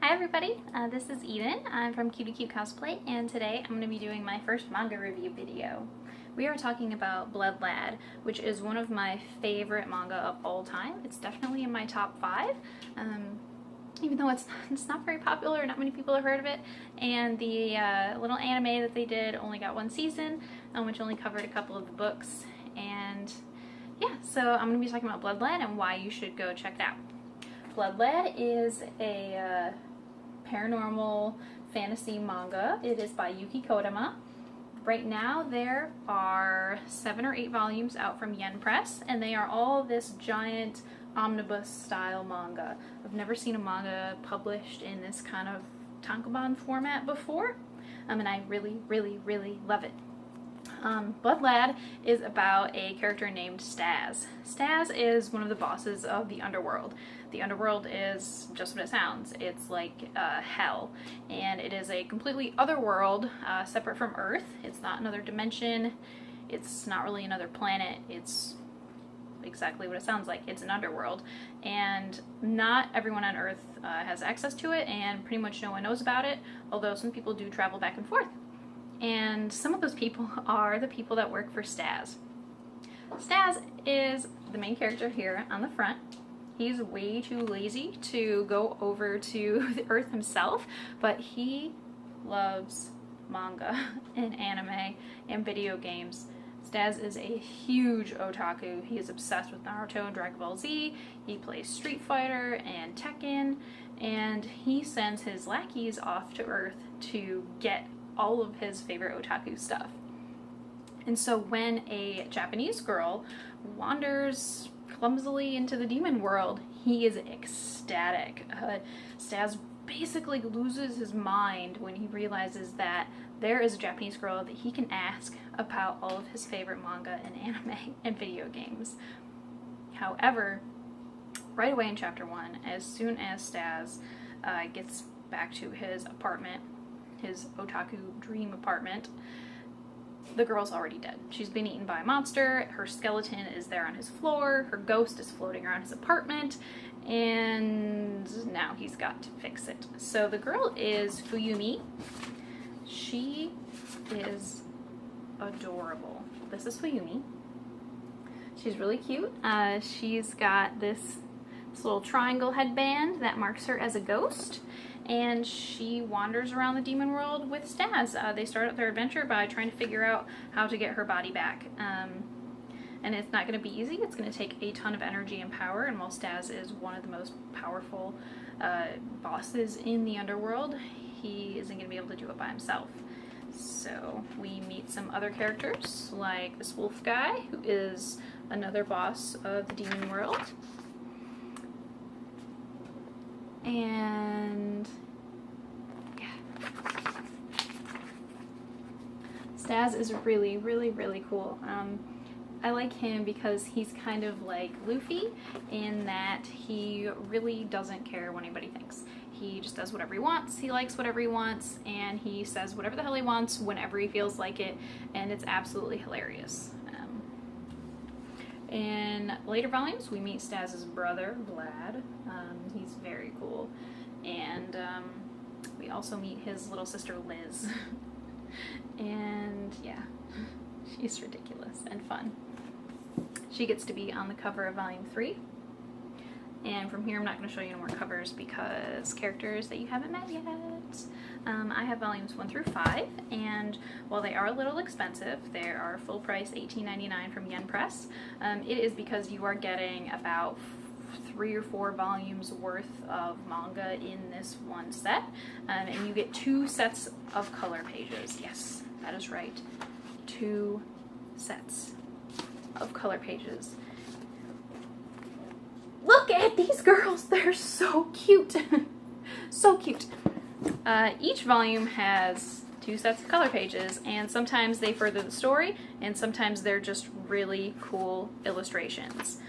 Hi everybody, this is Eden. I'm from Cutie Cosplay, and today I'm going to be doing my first manga review video. We are talking about Blood Lad, which is one of my favorite manga of all time. It's definitely in my top 5, even though it's not very popular, not many people have heard of it. And the little anime that they did only got 1 season, which only covered a couple of the books. And yeah, so I'm going to be talking about Blood Lad and why you should go check it out. Blood Lad is a paranormal fantasy manga. It is by Yuuki Kodama. Right now there are 7 or 8 volumes out from Yen Press, and they are all this giant omnibus style manga. I've never seen a manga published in this kind of tankobon format before, and I really love it. Blood Lad is about a character named Staz. Staz is one of the bosses of the underworld. The underworld is just what it sounds. It's like hell, and it is a completely other world, separate from Earth. It's not another dimension. It's not really another planet. It's exactly what it sounds like. It's an underworld, and not everyone on Earth has access to it, and pretty much no one knows about it, although some people do travel back and forth. And some of those people are the people that work for Staz. Staz is the main character here on the front. He's way too lazy to go over to the Earth himself, but he loves manga and anime and video games. Staz is a huge otaku. He is obsessed with Naruto and Dragon Ball Z. He plays Street Fighter and Tekken, and he sends his lackeys off to Earth to get all of his favorite otaku stuff. And so when a Japanese girl wanders clumsily into the demon world, he is ecstatic. Staz basically loses his mind when he realizes that there is a Japanese girl that he can ask about all of his favorite manga and anime and video games. However, right away in chapter 1, as soon as Staz gets back to his apartment, his otaku dream apartment, the girl's already dead. She's been eaten by a monster, her skeleton is there on his floor, her ghost is floating around his apartment, and now he's got to fix it. So the girl is Fuyumi. She is adorable. This is Fuyumi. She's really cute. She's got this little triangle headband that marks her as a ghost, and she wanders around the demon world with Staz. They start out their adventure by trying to figure out how to get her body back. And it's not going to be easy. It's going to take a ton of energy and power, and while Staz is one of the most powerful bosses in the underworld, he isn't going to be able to do it by himself. So we meet some other characters, like this wolf guy, who is another boss of the demon world. And yeah, Staz is really cool. I like him because he's kind of like Luffy in that he really doesn't care what anybody thinks. He just does whatever he wants, he likes whatever he wants, and he says whatever the hell he wants whenever he feels like it, and it's absolutely hilarious. In later volumes, we meet Staz's brother, Vlad. He's very cool. And we also meet his little sister, Liz. And yeah, she's ridiculous and fun. She gets to be on the cover of volume 3. And from here, I'm not going to show you any more covers because characters that you haven't met yet. I have volumes 1 through 5, and while they are a little expensive, they are full price $18.99 from Yen Press. It is because you are getting about 3 or 4 volumes worth of manga in this one set, and you get 2 sets of color pages. Yes, that is right. 2 sets of color pages. Look at these girls! They're so cute! So cute. Each volume has 2 sets of color pages, and sometimes they further the story, and sometimes they're just really cool illustrations.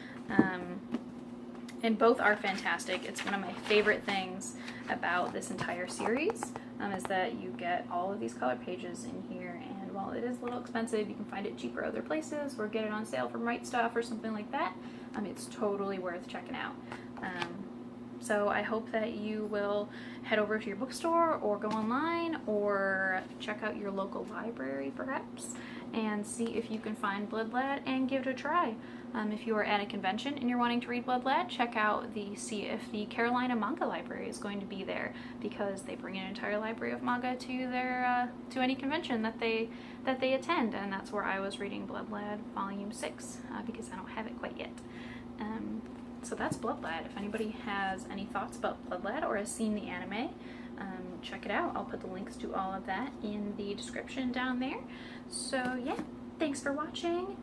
And both are fantastic. It's one of my favorite things about this entire series, is that you get all of these color pages in here, and while it is a little expensive, you can find it cheaper other places, or get it on sale from Right Stuff or something like that. It's totally worth checking out. So I hope that you will head over to your bookstore or go online or check out your local library perhaps and see if you can find Blood Lad and give it a try. If you are at a convention and you're wanting to read Blood Lad, check out see if the Carolina Manga Library is going to be there, because they bring an entire library of manga to their to any convention that they attend, and that's where I was reading Blood Lad Volume 6 because I don't have it quite yet. So that's Blood Lad. If anybody has any thoughts about Blood Lad or has seen the anime, check it out. I'll put the links to all of that in the description down there. So yeah, thanks for watching.